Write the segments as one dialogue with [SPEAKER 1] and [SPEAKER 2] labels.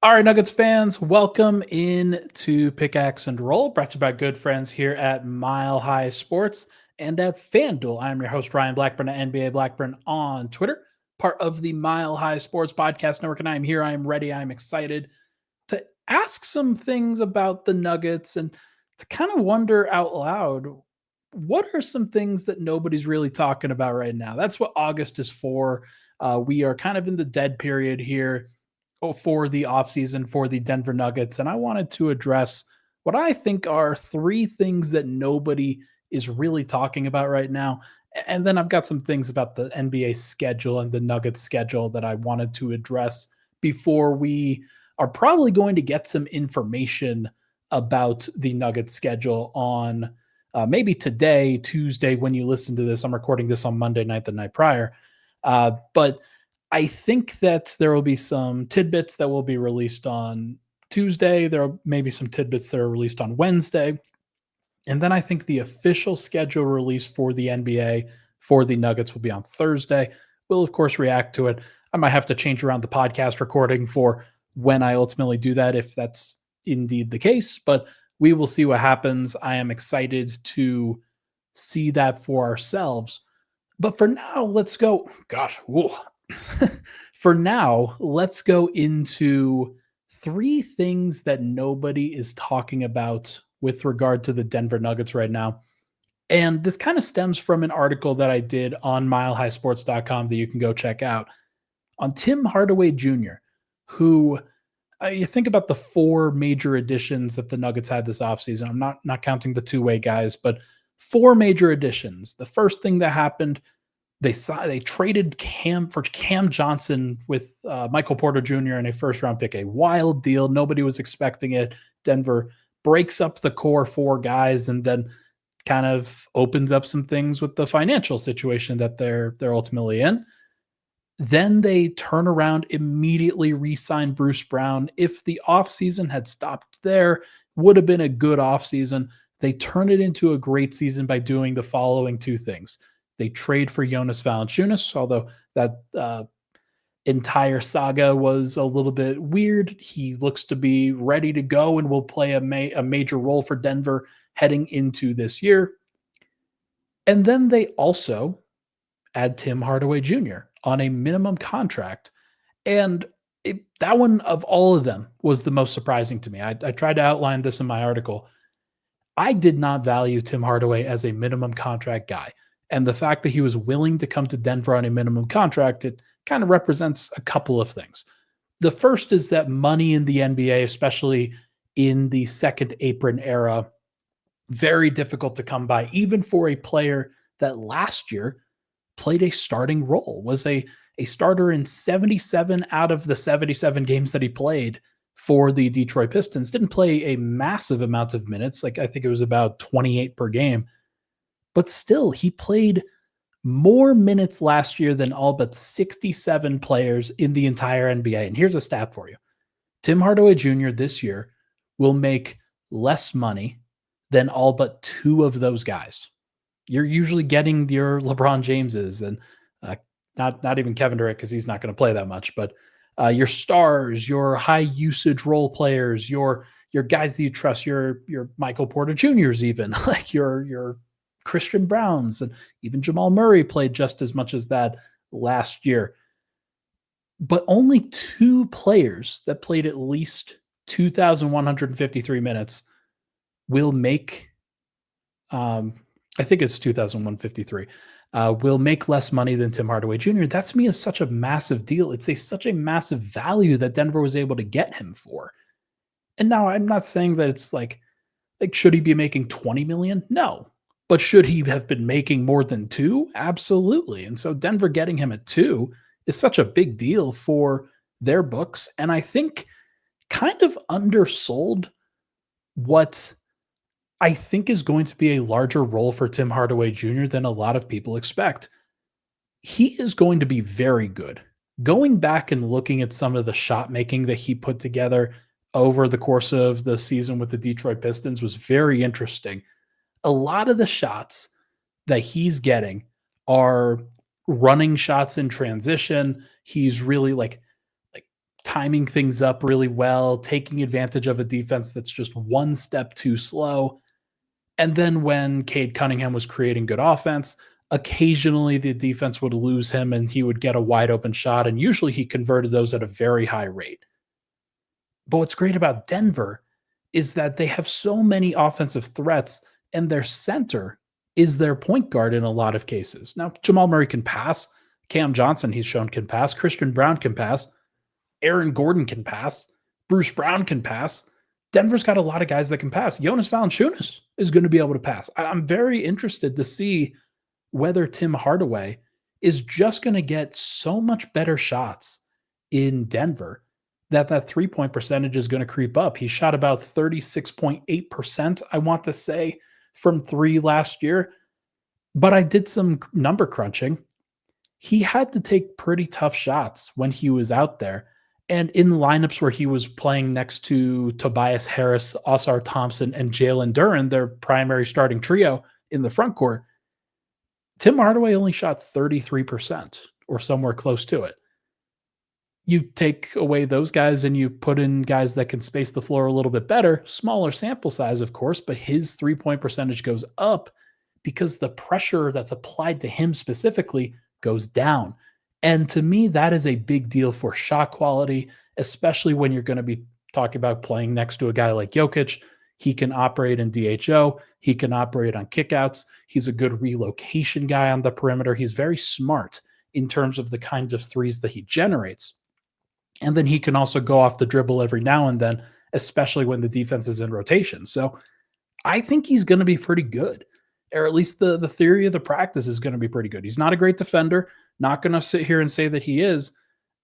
[SPEAKER 1] All right, Nuggets fans, welcome in to Pickaxe and Roll, brought to you by good friends here at Mile High Sports and at FanDuel. I'm your host, Ryan Blackburn at NBA Blackburn on Twitter, part of the Mile High Sports Podcast Network, and I'm here. I'm ready. I'm excited to ask some things about the Nuggets and to kind of wonder out loud, what are some things that nobody's really talking about right now? That's what August is for. We are kind of in the dead period here for the offseason for the Denver Nuggets. And I wanted to address what I think are three things that nobody is really talking about right now. And then I've got some things about the NBA schedule and the Nuggets schedule that I wanted to address before we are probably going to get some information about the Nuggets schedule on maybe today, Tuesday, when you listen to this. I'm recording this on Monday night, the night prior. But I think that there will be some tidbits that will be released on Tuesday. There may be some tidbits that are released on Wednesday. And then I think the official schedule release for the NBA for the Nuggets will be on Thursday. We'll, of course, react to it. I might have to change around the podcast recording for when I ultimately do that, if that's indeed the case. But we will see what happens. I am excited to see that for ourselves. But for now, let's go. Gosh, whoa. For now, let's go into three things that nobody is talking about with regard to the Denver Nuggets right now. And this kind of stems from an article that I did on milehighsports.com that you can go check out on Tim Hardaway Jr., who you think about the four major additions that the Nuggets had this offseason. I'm not counting the two-way guys, but four major additions. The first thing that happened, they traded Cam Johnson with Michael Porter Jr. in a first-round pick, a wild deal. Nobody was expecting it. Denver breaks up the core four guys and then kind of opens up some things with the financial situation that they're ultimately in. Then they turn around, immediately re-sign Bruce Brown. If the offseason had stopped there, would have been a good offseason. They turn it into a great season by doing the following two things. They trade for Jonas Valanciunas, although that entire saga was a little bit weird. He looks to be ready to go and will play a major role for Denver heading into this year. And then they also add Tim Hardaway Jr. on a minimum contract. And that one of all of them was the most surprising to me. I tried to outline this in my article. I did not value Tim Hardaway as a minimum contract guy. And the fact that he was willing to come to Denver on a minimum contract, it kind of represents a couple of things. The first is that money in the NBA, especially in the second apron era, very difficult to come by, even for a player that last year played a starting role, was a starter in 77 out of the 77 games that he played for the Detroit Pistons. Didn't play a massive amount of minutes. Like I think it was about 28 per game. But still, he played more minutes last year than all but 67 players in the entire NBA. And here's a stat for you. Tim Hardaway Jr. this year will make less money than all but two of those guys. You're usually getting your LeBron Jameses and not even Kevin Durant because he's not going to play that much, but your stars, your high usage role players, your guys that you trust, your Michael Porter Juniors, even like your Christian Browns, and even Jamal Murray played just as much as that last year. But only two players that played at least 2,153 minutes will make, I think it's 2,153, will make less money than Tim Hardaway Jr. That to me is such a massive deal. It's such a massive value that Denver was able to get him for. And now I'm not saying that it's like should he be making 20 million? No. But should he have been making more than two? Absolutely. And so Denver getting him at two is such a big deal for their books. And I think kind of undersold what I think is going to be a larger role for Tim Hardaway Jr. than a lot of people expect. He is going to be very good. Going back and looking at some of the shot making that he put together over the course of the season with the Detroit Pistons was very interesting. A lot of the shots that he's getting are running shots in transition. He's really like timing things up really well, taking advantage of a defense that's just one step too slow. And then when Cade Cunningham was creating good offense, occasionally the defense would lose him and he would get a wide open shot. And usually he converted those at a very high rate. But what's great about Denver is that they have so many offensive threats, and their center is their point guard in a lot of cases. Now, Jamal Murray can pass. Cam Johnson, he's shown, can pass. Christian Brown can pass. Aaron Gordon can pass. Bruce Brown can pass. Denver's got a lot of guys that can pass. Jonas Valanciunas is going to be able to pass. I'm very interested to see whether Tim Hardaway is just going to get so much better shots in Denver that three-point percentage is going to creep up. He shot about 36.8%, I want to say, from three last year. But I did some number crunching. He had to take pretty tough shots when he was out there. And in lineups where he was playing next to Tobias Harris, Osar Thompson, and Jalen Duren, their primary starting trio in the front court, Tim Hardaway only shot 33% or somewhere close to it. You take away those guys and you put in guys that can space the floor a little bit better, smaller sample size, of course, but his three-point percentage goes up because the pressure that's applied to him specifically goes down. And to me, that is a big deal for shot quality, especially when you're going to be talking about playing next to a guy like Jokic. He can operate in DHO. He can operate on kickouts. He's a good relocation guy on the perimeter. He's very smart in terms of the kinds of threes that he generates. And then he can also go off the dribble every now and then, especially when the defense is in rotation. So I think he's going to be pretty good, or at least the theory of the practice is going to be pretty good. He's not a great defender, not going to sit here and say that he is,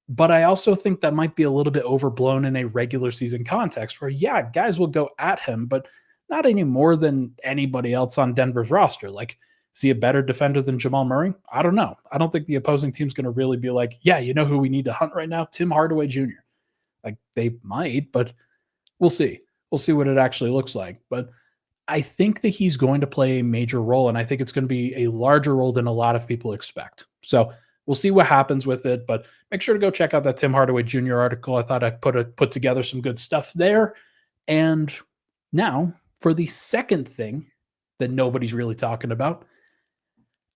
[SPEAKER 1] but I also think that might be a little bit overblown in a regular season context where, yeah, guys will go at him, but not any more than anybody else on Denver's roster. Like, is he a better defender than Jamal Murray? I don't know. I don't think the opposing team's going to really be like, yeah, you know who we need to hunt right now? Tim Hardaway Jr. Like, they might, but we'll see. We'll see what it actually looks like. But I think that he's going to play a major role, and I think it's going to be a larger role than a lot of people expect. So we'll see what happens with it, but make sure to go check out that Tim Hardaway Jr. article. I thought I put together some good stuff there. And now for the second thing that nobody's really talking about,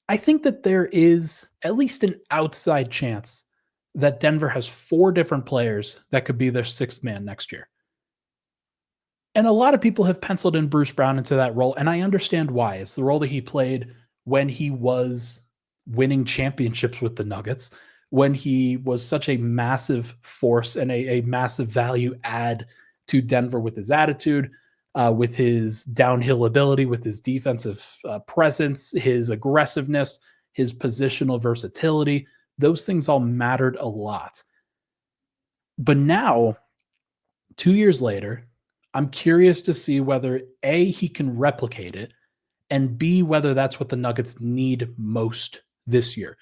[SPEAKER 1] I think that there is at least an outside chance that Denver has four different players that could be their sixth man next year. And a lot of people have penciled in Bruce Brown into that role, and I understand why. It's the role that he played when he was winning championships with the Nuggets, when he was such a massive force and a massive value add to Denver with his attitude, with his downhill ability, with his defensive presence, his aggressiveness, his positional versatility. Those things all mattered a lot. But now, 2 years later, I'm curious to see whether A, he can replicate it, and B, whether that's what the Nuggets need most this year.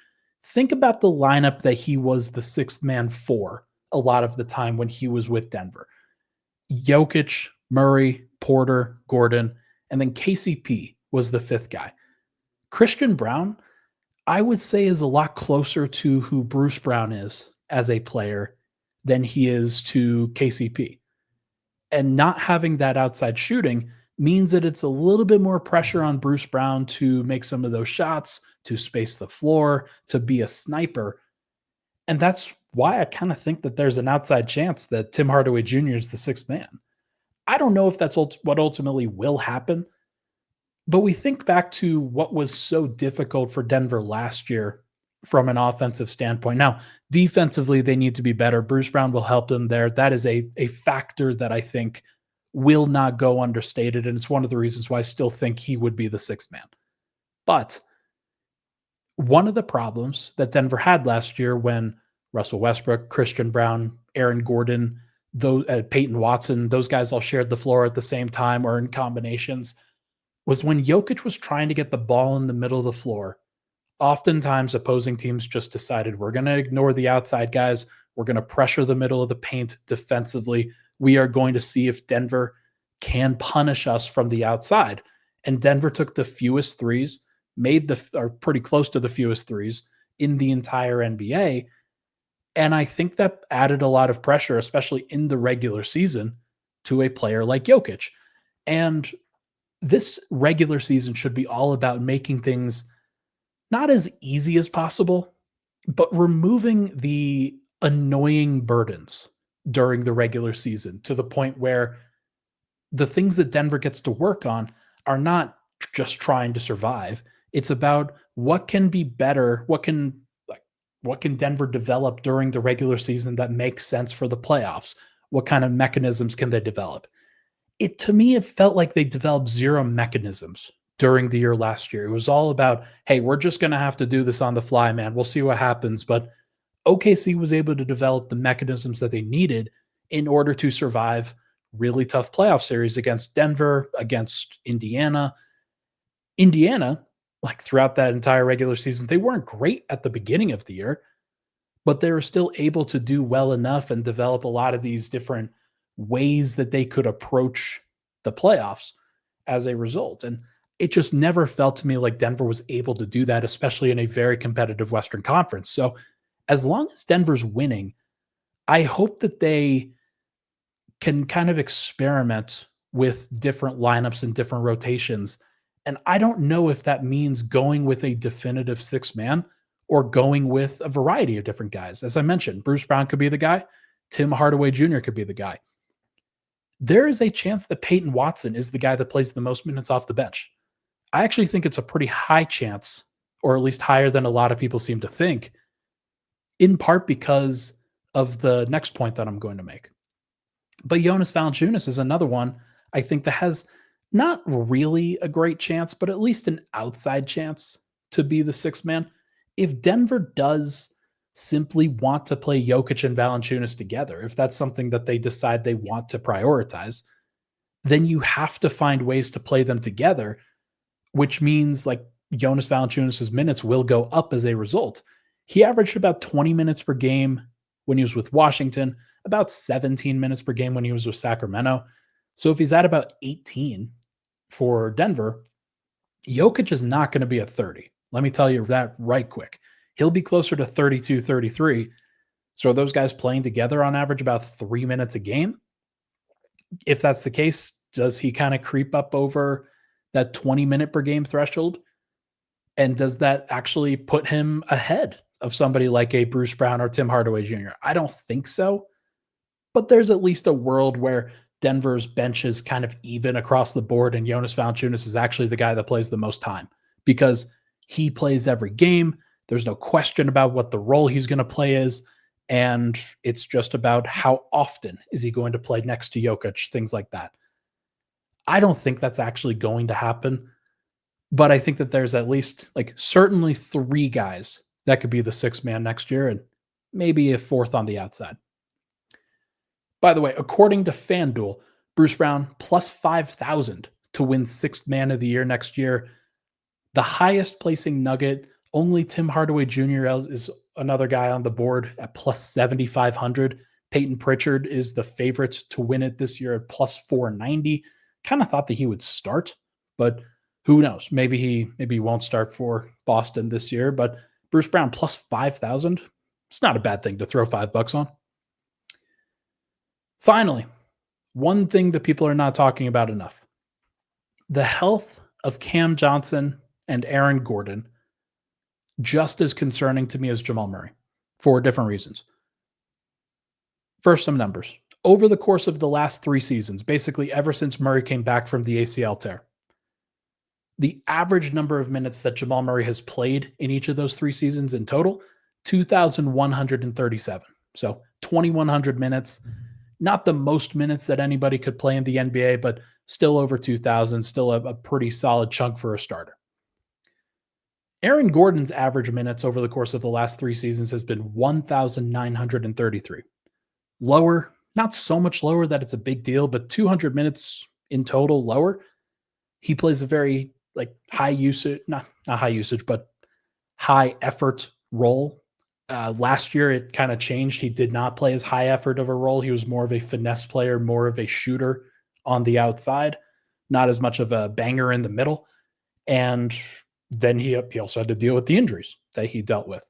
[SPEAKER 1] Think about the lineup that he was the sixth man for a lot of the time when he was with Denver. Jokic, Murray, Porter, Gordon, and then KCP was the fifth guy. Christian Brown, I would say, is a lot closer to who Bruce Brown is as a player than he is to KCP. And not having that outside shooting means that it's a little bit more pressure on Bruce Brown to make some of those shots, to space the floor, to be a sniper. And that's why I kind of think that there's an outside chance that Tim Hardaway Jr. is the sixth man. I don't know if that's what ultimately will happen, but we think back to what was so difficult for Denver last year from an offensive standpoint. Now, defensively, they need to be better. Bruce Brown will help them there. That is a factor that I think will not go understated, and it's one of the reasons why I still think he would be the sixth man. But one of the problems that Denver had last year when Russell Westbrook, Christian Brown, Aaron Gordon, Peyton Watson, those guys all shared the floor at the same time or in combinations, was when Jokic was trying to get the ball in the middle of the floor. Oftentimes, opposing teams just decided, we're going to ignore the outside guys. We're going to pressure the middle of the paint defensively. We are going to see if Denver can punish us from the outside. And Denver took the fewest threes, or pretty close to the fewest threes in the entire NBA. And I think that added a lot of pressure, especially in the regular season, to a player like Jokic. And this regular season should be all about making things not as easy as possible, but removing the annoying burdens during the regular season to the point where the things that Denver gets to work on are not just trying to survive. It's about what can be better, what can Denver develop during the regular season that makes sense for the playoffs? What kind of mechanisms can they develop? It to me, it felt like they developed zero mechanisms during the year last year. It was all about, hey, we're just going to have to do this on the fly, man. We'll see what happens. But OKC was able to develop the mechanisms that they needed in order to survive really tough playoff series against Denver, against Indiana. Indiana, like throughout that entire regular season, they weren't great at the beginning of the year, but they were still able to do well enough and develop a lot of these different ways that they could approach the playoffs as a result. And it just never felt to me like Denver was able to do that, especially in a very competitive Western Conference. So as long as Denver's winning, I hope that they can kind of experiment with different lineups and different rotations. And I don't know if that means going with a definitive six man or going with a variety of different guys. As I mentioned, Bruce Brown could be the guy, Tim Hardaway Jr. could be the guy. There is a chance that Peyton Watson is the guy that plays the most minutes off the bench. I actually think it's a pretty high chance, or at least higher than a lot of people seem to think, in part because of the next point that I'm going to make. But Jonas Valanciunas is another one I think that has not really a great chance, but at least an outside chance to be the sixth man. If Denver does simply want to play Jokic and Valanciunas together, if that's something that they decide they want to prioritize, then you have to find ways to play them together, which means like Jonas Valanciunas' minutes will go up as a result. He averaged about 20 minutes per game when he was with Washington, about 17 minutes per game when he was with Sacramento. So if he's at about 18 for Denver, Jokic is not going to be at 30. Let me tell you that right quick. He'll be closer to 32, 33. So are those guys playing together on average about 3 minutes a game? If that's the case, does he kind of creep up over that 20-minute per game threshold? And does that actually put him ahead of somebody like a Bruce Brown or Tim Hardaway Jr.? I don't think so. But there's at least a world where Denver's bench is kind of even across the board, and Jonas Valanciunas is actually the guy that plays the most time because he plays every game. There's no question about what the role he's going to play is, and it's just about how often is he going to play next to Jokic, things like that. I don't think that's actually going to happen, but I think that there's at least like certainly three guys that could be the sixth man next year and maybe a fourth on the outside. By the way, according to FanDuel, Bruce Brown plus 5,000 to win sixth man of the year next year. The highest placing Nugget, only Tim Hardaway Jr. is another guy on the board at plus 7,500. Peyton Pritchard is the favorite to win it this year at plus 490. Kind of thought that he would start, but who knows? Maybe he won't start for Boston this year. But Bruce Brown plus 5,000. It's not a bad thing to throw $5 on. Finally, one thing that people are not talking about enough: the health of Cam Johnson and Aaron Gordon, just as concerning to me as Jamal Murray for different reasons. First, some numbers. Over the course of the last 3 seasons, basically ever since Murray came back from the ACL tear, the average number of minutes that Jamal Murray has played in each of those 3 seasons in total, 2,137. So 2,100 minutes. Not the most minutes that anybody could play in the NBA, but still over 2,000, still a pretty solid chunk for a starter. Aaron Gordon's average minutes over the course of the last 3 seasons has been 1,933. Lower, not so much lower that it's a big deal, but 200 minutes in total lower. He plays a very like high usage, not high usage, but high effort role. Last year, it kind of changed. He did not play as high effort of a role. He was more of a finesse player, more of a shooter on the outside, not as much of a banger in the middle. And then he also had to deal with the injuries that he dealt with.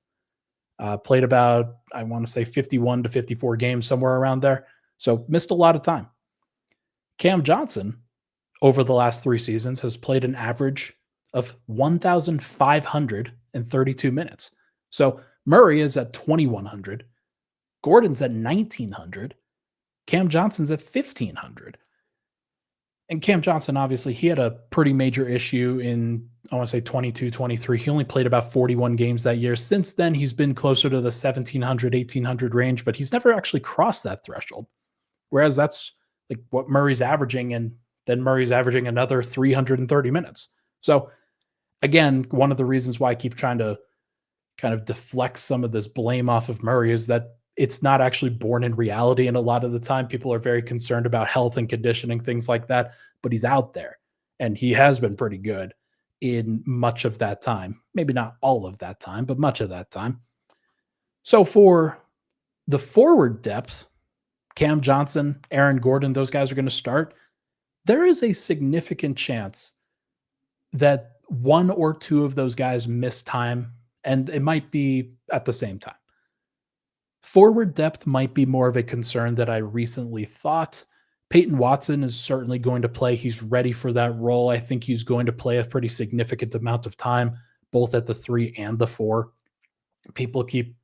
[SPEAKER 1] Played about, I want to say 51 to 54 games, somewhere around there. So missed a lot of time. Cam Johnson, over the last 3 seasons, has played an average of 1,532 minutes. So Murray is at 2,100. Gordon's at 1,900. Cam Johnson's at 1,500. And Cam Johnson, obviously, he had a pretty major issue in, I want to say 22, 23. He only played about 41 games that year. Since then, he's been closer to the 1,700, 1,800 range, but he's never actually crossed that threshold. Whereas that's like what Murray's averaging, and then Murray's averaging another 330 minutes. So again, one of the reasons why I keep trying to kind of deflect some of this blame off of Murray is that it's not actually born in reality. And a lot of the time, people are very concerned about health and conditioning, things like that. But he's out there, and he has been pretty good in much of that time. Maybe not all of that time, but much of that time. So for the forward depth, Cam Johnson, Aaron Gordon, those guys are going to start. There is a significant chance that one or two of those guys miss time, and it might be at the same time. Forward depth might be more of a concern that I recently thought. Peyton Watson is certainly going to play. He's ready for that role. I think he's going to play a pretty significant amount of time, both at the 3 and the 4. People keep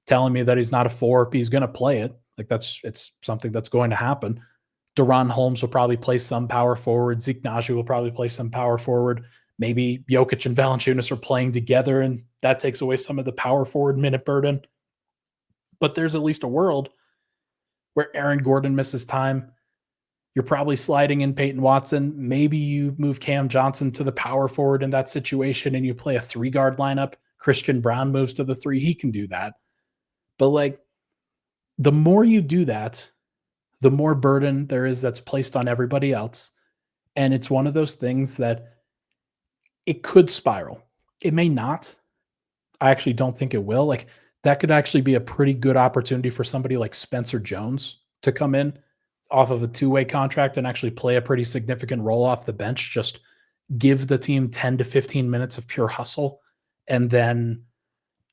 [SPEAKER 1] telling me that he's not a 4, but he's going to play it. Like it's something that's going to happen. Deron Holmes will probably play some power forward. Zeke Nnaji will probably play some power forward. Maybe Jokic and Valanciunas are playing together, and that takes away some of the power forward minute burden. But there's at least a world where Aaron Gordon misses time. You're probably sliding in Peyton Watson. Maybe you move Cam Johnson to the power forward in that situation and you play a 3-guard lineup. Christian Brown moves to the 3. He can do that. But like, the more you do that, the more burden there is that's placed on everybody else. And it's one of those things that it could spiral. It may not. I actually don't think it will. Like, that could actually be a pretty good opportunity for somebody like Spencer Jones to come in off of a 2-way contract and actually play a pretty significant role off the bench. Just give the team 10 to 15 minutes of pure hustle. And then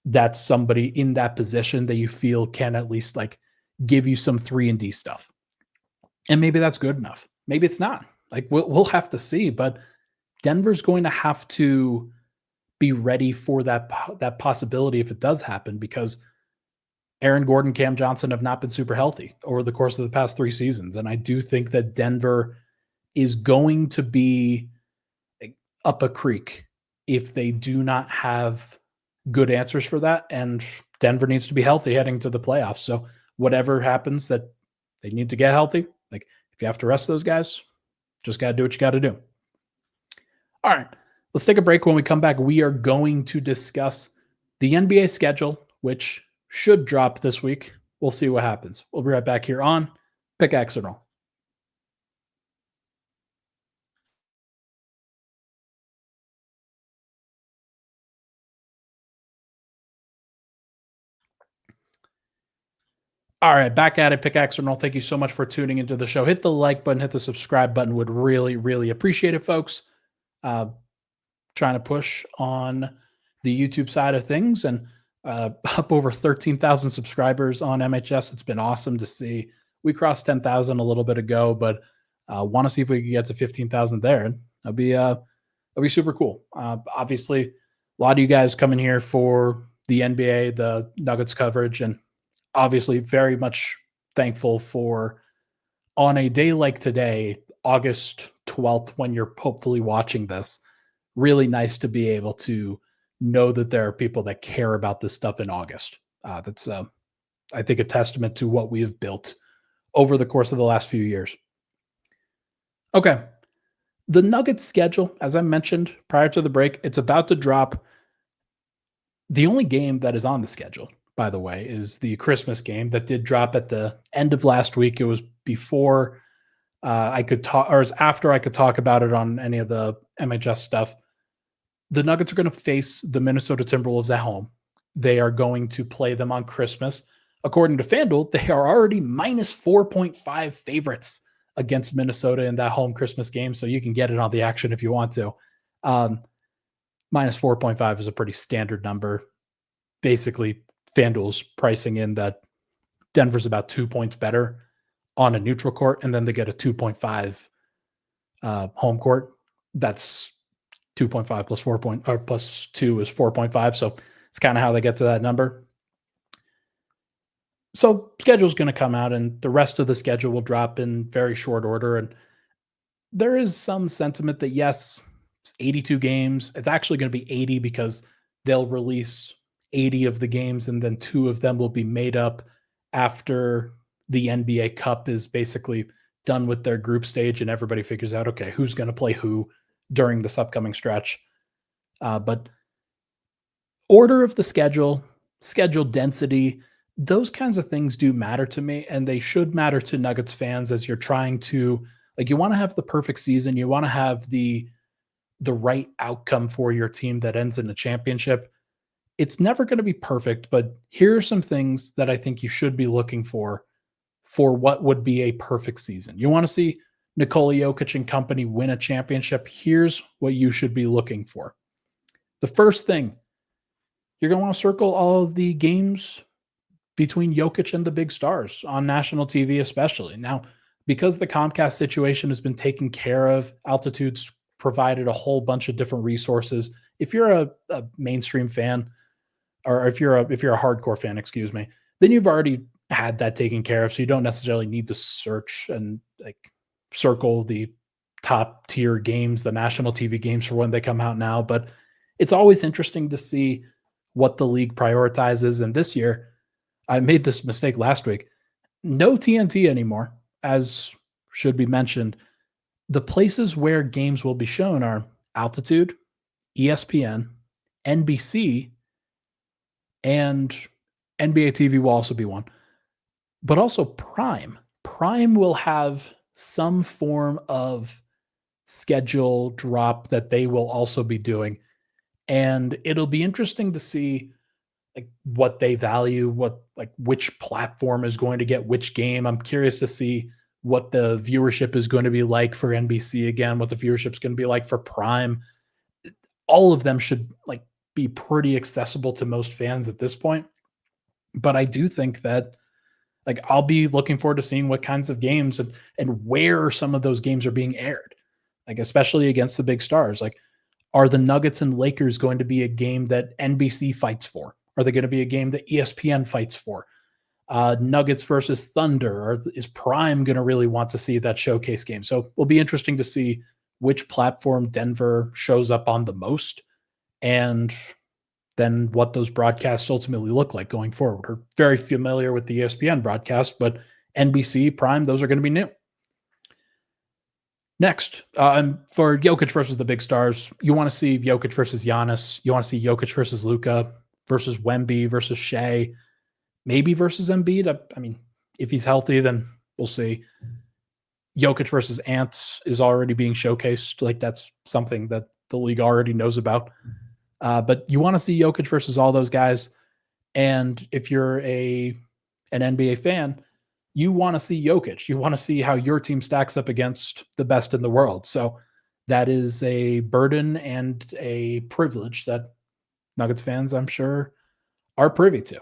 [SPEAKER 1] that's somebody in that position that you feel can at least like give you some 3-and-D stuff. And maybe that's good enough. Maybe it's not. Like, we'll have to see. But Denver's going to have to be ready for that possibility if it does happen, because Aaron Gordon, Cam Johnson have not been super healthy over the course of the past 3 seasons. And I do think that Denver is going to be up a creek if they do not have good answers for that. And Denver needs to be healthy heading to the playoffs. So whatever happens, that they need to get healthy. Like, if you have to rest those guys, just got to do what you got to do. All right. Let's take a break. When we come back, we are going to discuss the NBA schedule, which should drop this week. We'll see what happens. We'll be right back here on Pickaxe and Roll. All right, back at it, Pickaxe and Roll. Thank you so much for tuning into the show. Hit the like button, hit the subscribe button. Would really, really appreciate it, folks. Trying to push on the YouTube side of things, and up over 13,000 subscribers on MHS. It's been awesome to see. We crossed 10,000 a little bit ago, but want to see if we can get to 15,000 there. That'd be super cool. Obviously, a lot of you guys coming here for the NBA, the Nuggets coverage, and obviously very much thankful for, on a day like today, August 12th, when you're hopefully watching this, really nice to be able to know that there are people that care about this stuff in August. That's, I think, a testament to what we have built over the course of the last few years. Okay. The Nuggets schedule, as I mentioned prior to the break, it's about to drop. The only game that is on the schedule, by the way, is the Christmas game that did drop at the end of last week. It was before I could talk, or it was after I could talk about it on any of the MHS stuff. The Nuggets are going to face the Minnesota Timberwolves at home. They are going to play them on Christmas. According to FanDuel, they are already minus 4.5 favorites against Minnesota in that home Christmas game. So you can get it on the action if you want to. Minus 4.5 is a pretty standard number. Basically, FanDuel's pricing in that Denver's about 2 points better on a neutral court, and then they get a 2.5 home court. That's 2.5 plus 4 point or plus 2 is 4.5. So it's kind of how they get to that number. So schedule's going to come out, and the rest of the schedule will drop in very short order. And there is some sentiment that yes, it's 82 games. It's actually going to be 80 because they'll release 80 of the games, and then 2 of them will be made up after the NBA Cup is basically done with their group stage, and everybody figures out, okay, who's going to play who during this upcoming stretch. But order of the schedule density, those kinds of things do matter to me, and they should matter to Nuggets fans as you're trying to, like, you want to have the perfect season. You want to have the right outcome for your team that ends in a championship. It's never going to be perfect, but here are some things that I think you should be looking for what would be a perfect season. You want to see Nikola Jokic and company win a championship. Here's what you should be looking for. The first thing, you're going to want to circle all of the games between Jokic and the big stars on national TV, especially. Now, because the Comcast situation has been taken care of, Altitude's provided a whole bunch of different resources. If you're a mainstream fan, or if you're a hardcore fan, excuse me, then you've already had that taken care of. So you don't necessarily need to search and like circle the top tier games, the national TV games for when they come out now. But it's always interesting to see what the league prioritizes. And this year, I made this mistake last week. No TNT anymore, as should be mentioned. The places where games will be shown are Altitude, ESPN, NBC, and NBA TV will also be one. But also Prime. Prime will have some form of schedule drop that they will also be doing. And it'll be interesting to see like what they value, which platform is going to get which game. I'm curious to see what the viewership is going to be like for NBC again, what the viewership is going to be like for Prime. All of them should like be pretty accessible to most fans at this point. But I do think that like I'll be looking forward to seeing what kinds of games and where some of those games are being aired, like especially against the big stars. Like, are the Nuggets and Lakers going to be a game that NBC fights for? Are they going to be a game that ESPN fights for? Nuggets versus Thunder, or is Prime going to really want to see that showcase game? So it'll be interesting to see which platform Denver shows up on the most, and then what those broadcasts ultimately look like going forward. We're very familiar with the ESPN broadcast, but NBC, Prime, those are going to be new. Next, for Jokic versus the big stars, you want to see Jokic versus Giannis. You want to see Jokic versus Luka versus Wemby versus Shea, maybe versus Embiid. I mean, if he's healthy, then we'll see. Jokic versus Ant is already being showcased. Like, that's something that the league already knows about. But you want to see Jokic versus all those guys. And if you're an NBA fan, you want to see Jokic. You want to see how your team stacks up against the best in the world. So that is a burden and a privilege that Nuggets fans, I'm sure, are privy to.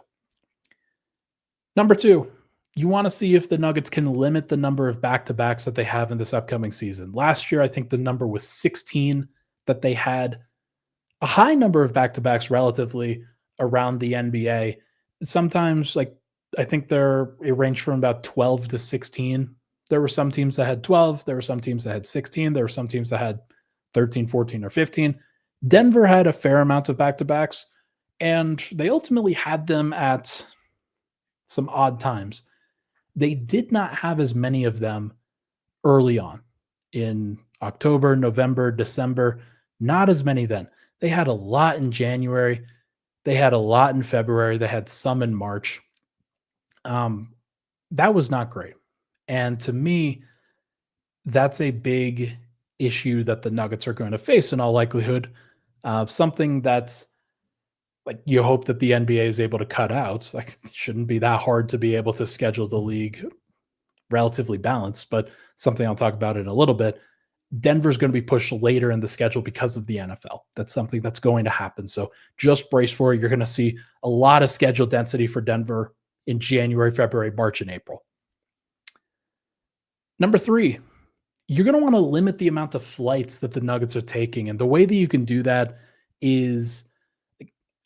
[SPEAKER 1] Number 2, you want to see if the Nuggets can limit the number of back-to-backs that they have in this upcoming season. Last year, I think the number was 16 that they had. A high number of back-to-backs relatively around the NBA. Sometimes, like, I think it ranged from about 12 to 16. There were some teams that had 12. There were some teams that had 16. There were some teams that had 13, 14, or 15. Denver had a fair amount of back-to-backs, and they ultimately had them at some odd times. They did not have as many of them early on in October, November, December. Not as many then. They had a lot in January. They had a lot in February. They had some in March. That was not great. And to me, that's a big issue that the Nuggets are going to face in all likelihood. Something that's like you hope that the NBA is able to cut out. Like, it shouldn't be that hard to be able to schedule the league relatively balanced, but something I'll talk about in a little bit. Denver's going to be pushed later in the schedule because of the NFL. That's something that's going to happen. So just brace for it. You're going to see a lot of schedule density for Denver in January, February, March, and April. Number 3, you're going to want to limit the amount of flights that the Nuggets are taking. And the way that you can do that is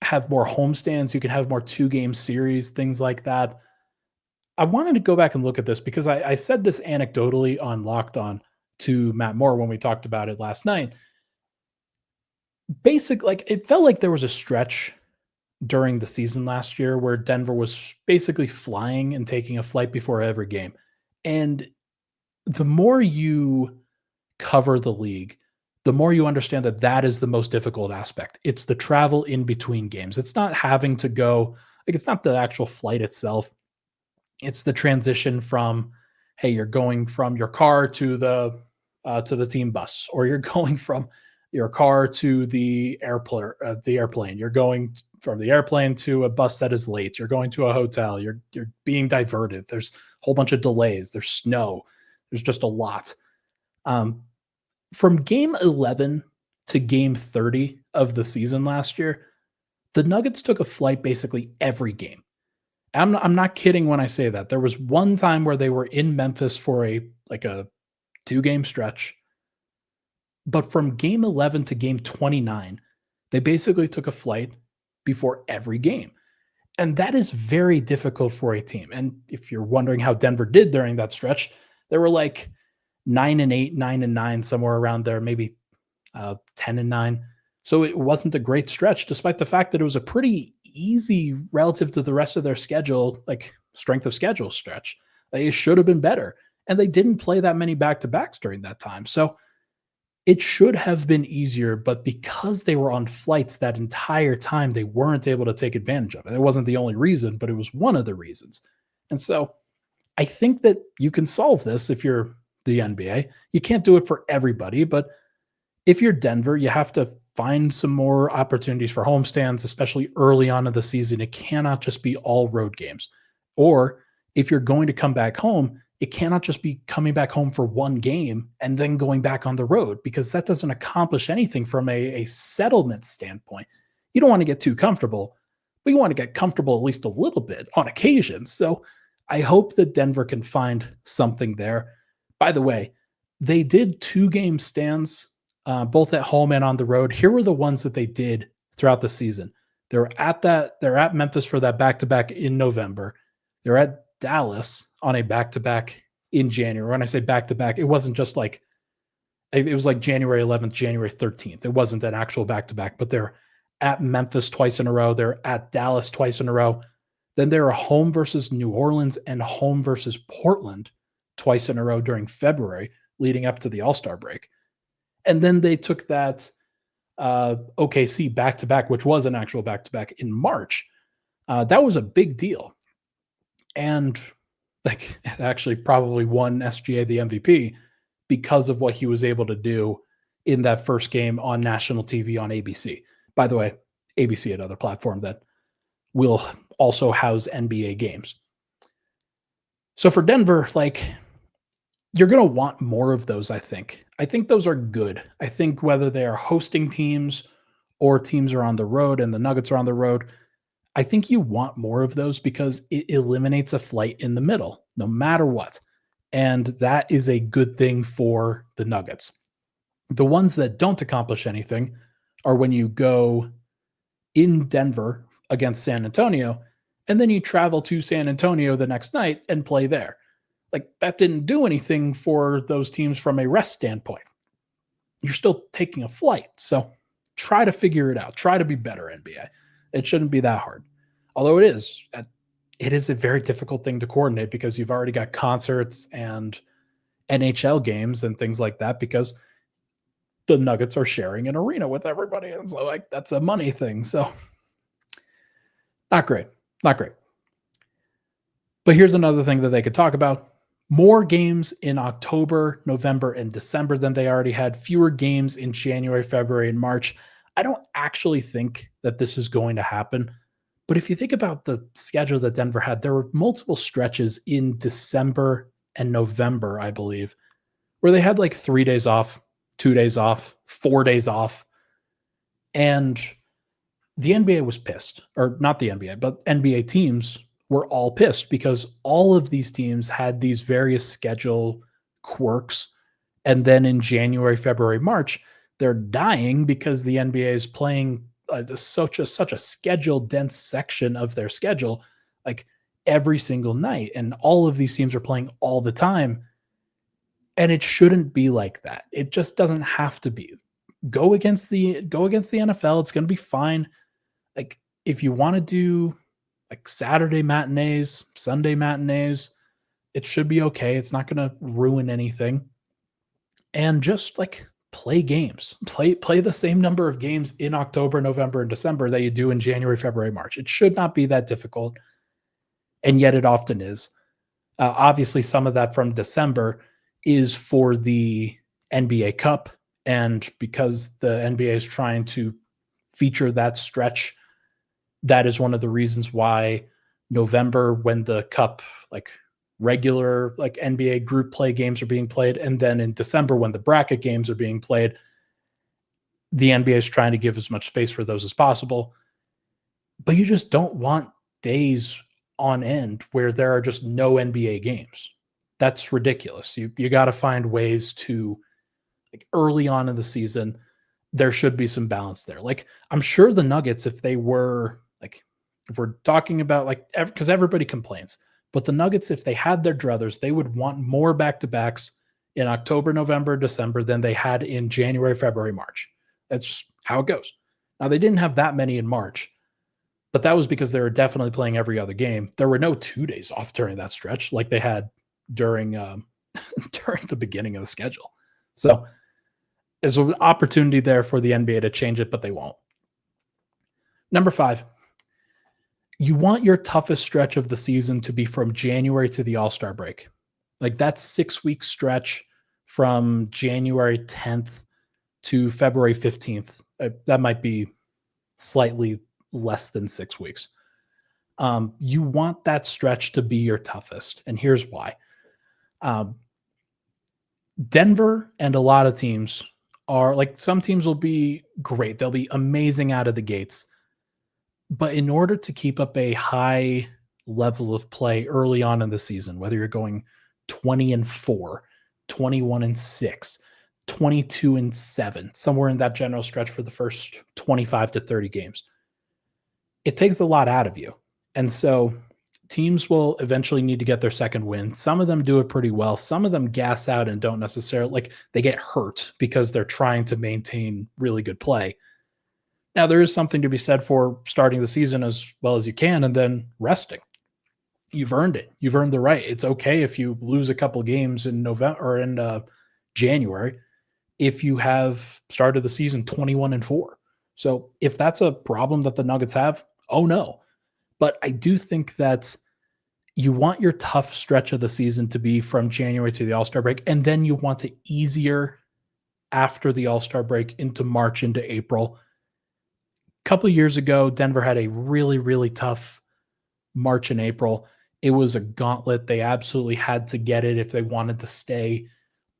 [SPEAKER 1] have more homestands. You can have more 2-game series, things like that. I wanted to go back and look at this because I said this anecdotally on Locked On to Matt Moore when we talked about it last night. It felt like there was a stretch during the season last year where Denver was basically flying and taking a flight before every game. And the more you cover the league, the more you understand that that is the most difficult aspect. It's the travel in between games. It's not having to go, it's not the actual flight itself. It's the transition from, hey, you're going from your car to the team bus, or you're going from your car to the airplane. You're going from the airplane to a bus that is late. You're going to a hotel. You're being diverted. There's a whole bunch of delays. There's snow. There's just a lot. From game 11 to game 30 of the season last year, the Nuggets took a flight basically every game. I'm not kidding when I say that. There was one time where they were in Memphis for a 2-game stretch. But from game 11 to game 29, they basically took a flight before every game. And that is very difficult for a team. And if you're wondering how Denver did during that stretch, they were 9-8, 9-9, somewhere around there, maybe 10-9. So it wasn't a great stretch, despite the fact that it was a pretty easy relative to the rest of their schedule, strength of schedule stretch. They should have been better. And they didn't play that many back-to-backs during that time. So it should have been easier, but because they were on flights that entire time, they weren't able to take advantage of it. It wasn't the only reason, but it was one of the reasons. And so I think that you can solve this if you're the NBA. You can't do it for everybody, but if you're Denver, you have to find some more opportunities for homestands, especially early on in the season. It cannot just be all road games. Or if you're going to come back home, it cannot just be coming back home for one game and then going back on the road, because that doesn't accomplish anything from a settlement standpoint. You don't want to get too comfortable, but you want to get comfortable at least a little bit on occasion. So I hope that Denver can find something there. By the way, they did 2-game stands, both at home and on the road. Here were the ones that they did throughout the season. They're at Memphis for that back-to-back in November. They're at Dallas on a back-to-back in January. When I say back-to-back, it wasn't just it was January 11th, January 13th. It wasn't an actual back-to-back, but they're at Memphis twice in a row. They're at Dallas twice in a row. Then they're home versus New Orleans and home versus Portland twice in a row during February, leading up to the All-Star break. And then they took that OKC back-to-back, which was an actual back-to-back in March. That was a big deal. And actually probably won SGA the MVP because of what he was able to do in that first game on national TV on ABC. By the way, ABC, another platform that will also house NBA games. So for Denver, you're going to want more of those, I think. I think those are good. I think whether they are hosting teams or teams are on the road and the Nuggets are on the road, I think you want more of those because it eliminates a flight in the middle, no matter what. And that is a good thing for the Nuggets. The ones that don't accomplish anything are when you go in Denver against San Antonio, and then you travel to San Antonio the next night and play there. That didn't do anything for those teams from a rest standpoint. You're still taking a flight. So try to figure it out. Try to be better, NBA. It shouldn't be that hard. Although it is a very difficult thing to coordinate because you've already got concerts and NHL games and things like that because the Nuggets are sharing an arena with everybody. And so that's a money thing. So not great. Not great. But here's another thing that they could talk about. More games in October, November, and December than they already had. Fewer games in January, February, and March. I don't actually think that this is going to happen. But if you think about the schedule that Denver had, there were multiple stretches in December and November, I believe, where they had 3 days off 2 days off, 4 days off. And the NBA was pissed, or not the NBA, but NBA teams were all pissed because all of these teams had these various schedule quirks. And then in January, February, March, they're dying because the NBA is playing such a schedule dense section of their schedule, like every single night. And all of these teams are playing all the time. And it shouldn't be like that. It just doesn't have to be. Go against the NFL. It's going to be fine. Like if you want to do like Saturday matinees, Sunday matinees, it should be okay. It's not going to ruin anything. And just like play games. Play the same number of games in October, November, and December that you do in January, February, March. It should not be that difficult. And yet it often is. Obviously, some of that from December is for the NBA Cup. And because the NBA is trying to feature that stretch, that is one of the reasons why November, when the Cup, like regular like NBA group play games are being played, and then in December when the bracket games are being played, the NBA is trying to give as much space for those as possible. But you just don't want days on end where there are just no NBA games. That's ridiculous. You got to find ways to, like early on in the season, there should be some balance there. Like I'm sure the Nuggets, if they were like, if we're talking about like, because everybody complains, but the Nuggets, if they had their druthers, they would want more back-to-backs in October, November, December than they had in January, February, March. That's just how it goes. Now, they didn't have that many in March, but that was because they were definitely playing every other game. There were no 2 days off during that stretch like they had during during the beginning of the schedule. So there's an opportunity there for the NBA to change it, but they won't. Number 5, you want your toughest stretch of the season to be from January to the All-Star break. Like that 6-week stretch from January 10th to February 15th. That might be slightly less than 6 weeks. You want that stretch to be your toughest. And here's why. Denver and a lot of teams are like, some teams will be great. They'll be amazing out of the gates. But in order to keep up a high level of play early on in the season, whether you're going 20-4, 21-6, 22-7, somewhere in that general stretch for the first 25 to 30 games, it takes a lot out of you. And so teams will eventually need to get their second win. Some of them do it pretty well. Some of them gas out and don't necessarily, like they get hurt because they're trying to maintain really good play. Now, there is something to be said for starting the season as well as you can and then resting. You've earned it. You've earned the right. It's okay if you lose a couple games in November or in January if you have started the season 21-4. So if that's a problem that the Nuggets have, oh no. But I do think that you want your tough stretch of the season to be from January to the All-Star break, and then you want it easier after the All-Star break into March, into April. A couple of years ago, Denver had a really, really tough March and April. It was a gauntlet. They absolutely had to get it if they wanted to stay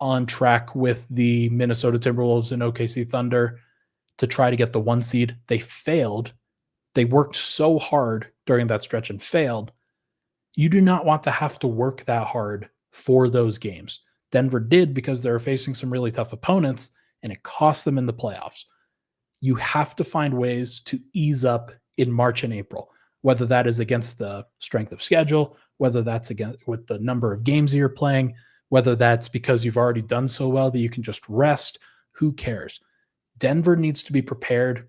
[SPEAKER 1] on track with the Minnesota Timberwolves and OKC Thunder to try to get the 1 seed. They failed. They worked so hard during that stretch and failed. You do not want to have to work that hard for those games. Denver did because they were facing some really tough opponents, and it cost them in the playoffs. You have to find ways to ease up in March and April, whether that is against the strength of schedule, whether that's against with the number of games you're playing, whether that's because you've already done so well that you can just rest. Who cares? Denver needs to be prepared.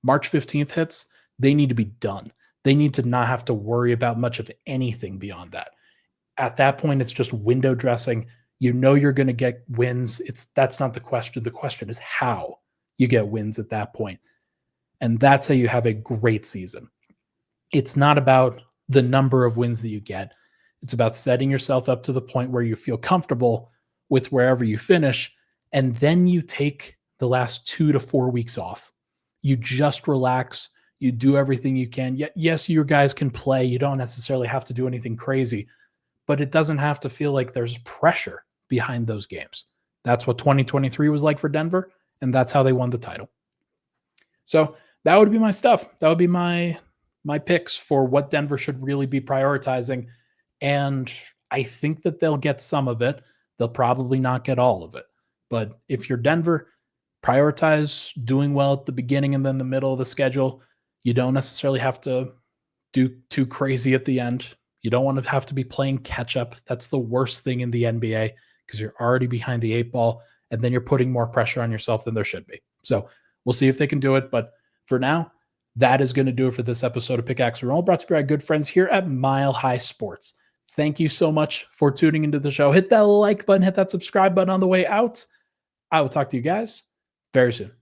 [SPEAKER 1] March 15th hits, they need to be done. They need to not have to worry about much of anything beyond that. At that point, it's just window dressing. You know you're going to get wins. That's not the question. The question is how you get wins at that point. And that's how you have a great season. It's not about the number of wins that you get. It's about setting yourself up to the point where you feel comfortable with wherever you finish. And then you take the last 2 to 4 weeks off. You just relax. You do everything you can. Yes, your guys can play. You don't necessarily have to do anything crazy, but it doesn't have to feel like there's pressure behind those games. That's what 2023 was like for Denver, and that's how they won the title. So that would be my stuff. That would be my picks for what Denver should really be prioritizing. And I think that they'll get some of it. They'll probably not get all of it. But if you're Denver, prioritize doing well at the beginning and then the middle of the schedule. You don't necessarily have to do too crazy at the end. You don't want to have to be playing catch up. That's the worst thing in the NBA because you're already behind the 8 ball, and then you're putting more pressure on yourself than there should be. So we'll see if they can do it. But for now, that is going to do it for this episode of Pickaxe and Roll, brought to you by our good friends here at Mile High Sports. Thank you so much for tuning into the show. Hit that like button, hit that subscribe button on the way out. I will talk to you guys very soon.